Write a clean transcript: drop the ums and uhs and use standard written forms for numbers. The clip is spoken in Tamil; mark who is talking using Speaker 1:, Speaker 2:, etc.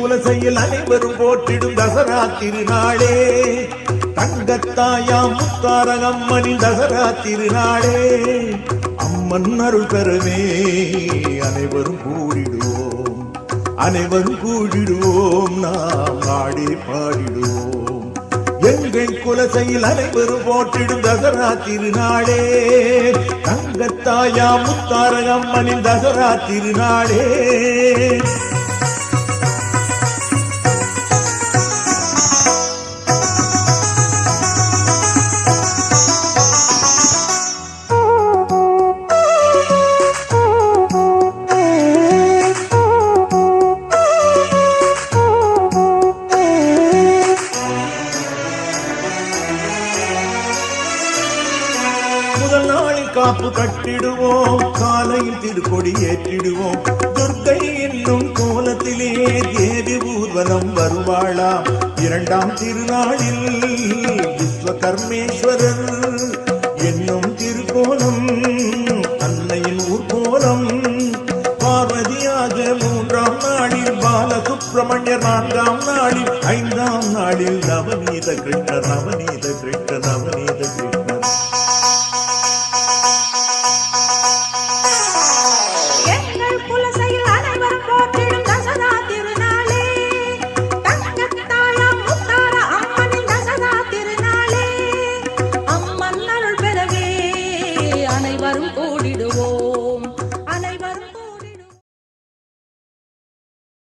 Speaker 1: குலசையில் அனைவரும் போற்றிடும் தசரா திருநாளே, தங்கத்தாயாம் முத்தாரகம்மனின் தசரா திருநாளே. அம்மன் அருள் பெறவே அனைவரும் கூடிடுவோம், அனைவரும் கூடிடுவோம், நாம் நாடே பாடிடுவோம். எங்கள் குலசையில் அனைவரும் போற்றிடும் தசரா திருநாளே, தங்கத்தாயாம் முத்தாரகம்மனின் தசரா திருநாளே. முதல் நாளில் காப்பு கட்டிடுவோம், காலையில் திருக்கொடி ஏற்றிடுவோம். துர்க்கை என்னும் கோலத்திலே தேவி ஊர்வலம் வருவாளாம். இரண்டாம் திருநாளில் விஸ்வகர்மேஸ்வரர் என்னும் திருக்கோலம் அன்னையின் ஊர்கோலம். பார்வதியாக மூன்றாம் நாளில் பாலசுப்பிரமணியர் நான்காம் நாளில் ஐந்தாம் நாளில் நவநீத கிருஷ்ணர் நவநீத கிருஷ்ணர் நவநீத கிருஷ்ணர்.